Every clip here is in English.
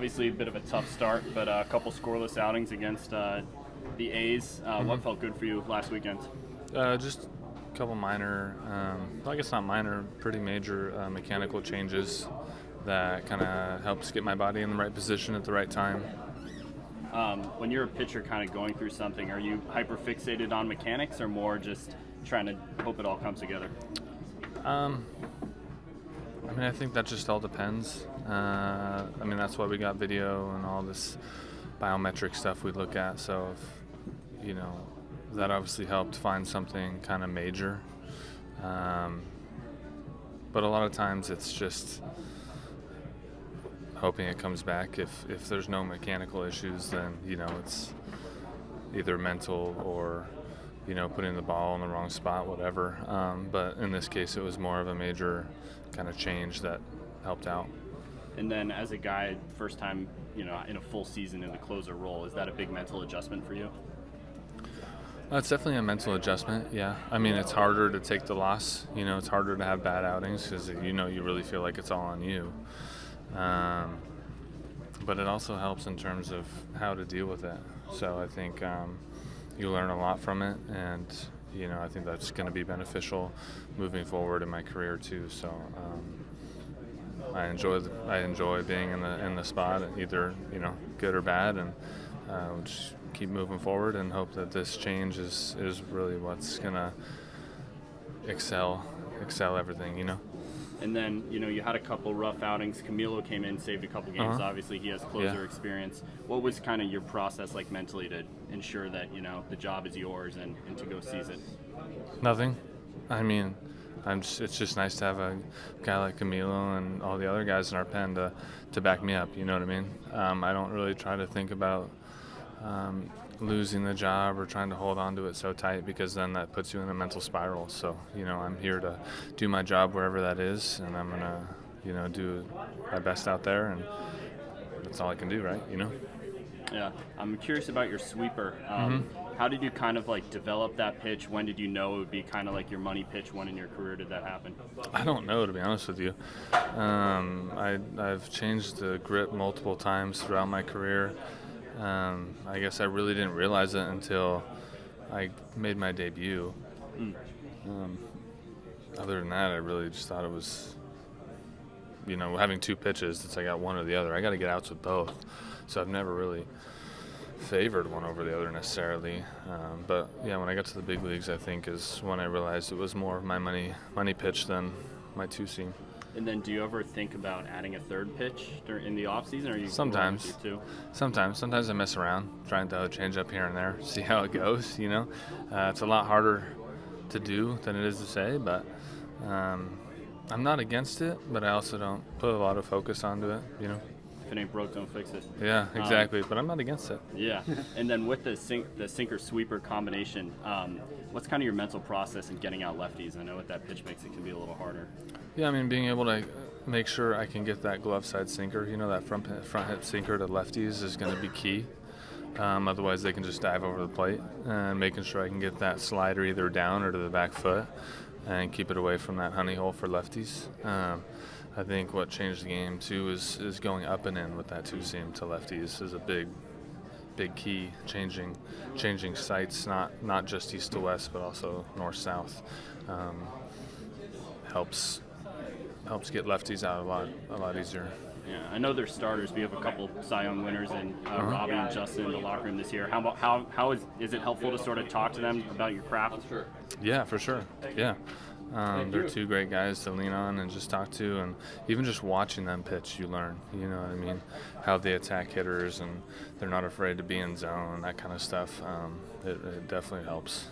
obviously a bit of a tough start, but a couple scoreless outings against the A's. What felt good for you last weekend? Just a couple minor, I guess not minor, pretty major mechanical changes that kind of helps get my body in the right position at the right time. When you're a pitcher kind of going through something, are you hyper fixated on mechanics or more just trying to hope it all comes together? I think that just all depends. That's why we got video and all this biometric stuff we look at. So, if, that obviously helped find something kind of major. But a lot of times it's just hoping it comes back. If there's no mechanical issues, then, it's either mental or, putting the ball in the wrong spot, whatever. But in this case, it was more of a major kind of change that helped out. And then as a guy, first time, in a full season in the closer role, is that a big mental adjustment for you? It's definitely a mental adjustment, yeah. It's harder to take the loss. It's harder to have bad outings because, you really feel like it's all on you. But it also helps in terms of how to deal with it. So I think you learn a lot from it, and I think that's going to be beneficial moving forward in my career too. So I enjoy being in the spot, either good or bad, and just keep moving forward and hope that this change is really what's going to excel everything. And then, you had a couple rough outings. Camilo came in, saved a couple games. Obviously, he has closer experience. What was kind of your process like mentally to ensure that, the job is yours and to go seize it? Nothing. It's just nice to have a guy like Camilo and all the other guys in our pen to back me up, you know what I mean? I don't really try to think about losing the job or trying to hold on to it so tight, because then that puts you in a mental spiral. So, I'm here to do my job wherever that is, and I'm going to, do my best out there, and that's all I can do, right? Yeah. I'm curious about your sweeper. How did you kind of develop that pitch? When did you know it would be kind of like your money pitch? When in your career did that happen? I don't know, to be honest with you. I've changed the grip multiple times throughout my career. I guess I really didn't realize it until I made my debut. Other than that, I really just thought it was, having two pitches, it's I got one or the other. I got to get outs with both. So I've never really favored one over the other necessarily. But yeah, when I got to the big leagues, I think is when I realized it was more of my money pitch than my two seam. And then do you ever think about adding a third pitch in the off season, or are you Sometimes I mess around, trying to change up here and there, see how it goes. It's a lot harder to do than it is to say, but I'm not against it, but I also don't put a lot of focus onto it. If it ain't broke, don't fix it. Yeah, exactly. But I'm not against it. Yeah. And then with the sinker sweeper combination, what's kind of your mental process in getting out lefties? I know with that pitch mix, it can be a little harder. Yeah, being able to make sure I can get that glove side sinker, that front hip sinker to lefties is going to be key. Otherwise, they can just dive over the plate, and making sure I can get that slider either down or to the back foot and keep it away from that honey hole for lefties. I think what changed the game too is going up and in with that two seam to lefties is a big key. Changing sights, not just east to west, but also north south, helps get lefties out a lot easier. Yeah, I know they're starters. We have a couple Cy Young winners in Robbie and Justin in the locker room this year. How is it helpful to sort of talk to them about your craft? Yeah, for sure. Yeah. They're two great guys to lean on and just talk to, and even just watching them pitch, you learn, how they attack hitters, and they're not afraid to be in zone, that kind of stuff. It definitely helps.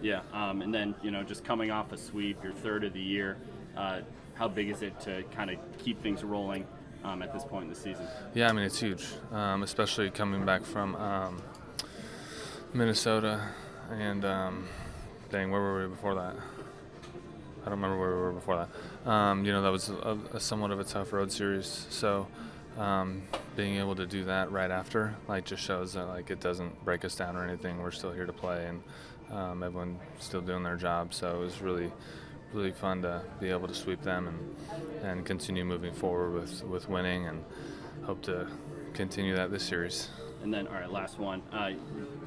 Yeah, and then, just coming off a sweep, your third of the year, how big is it to kind of keep things rolling at this point in the season? Yeah, it's huge, especially coming back from Minnesota, and where were we before that? I don't remember where we were before that. That was a somewhat of a tough road series. So being able to do that right after, just shows that it doesn't break us down or anything. We're still here to play, and everyone's still doing their job. So it was really, really fun to be able to sweep them and continue moving forward with winning, and hope to continue that this series. And then, all right, last one.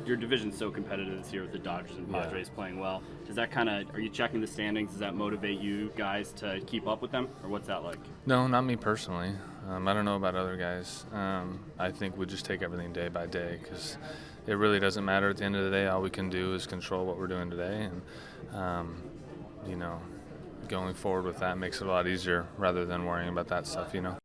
Your division's so competitive this year with the Dodgers and Yeah. Padres playing well. Does that are you checking the standings? Does that motivate you guys to keep up with them, or what's that like? No, not me personally. I don't know about other guys. I think we just take everything day by day because it really doesn't matter at the end of the day. All we can do is control what we're doing today, and you know, going forward with that makes it a lot easier rather than worrying about that stuff. You know.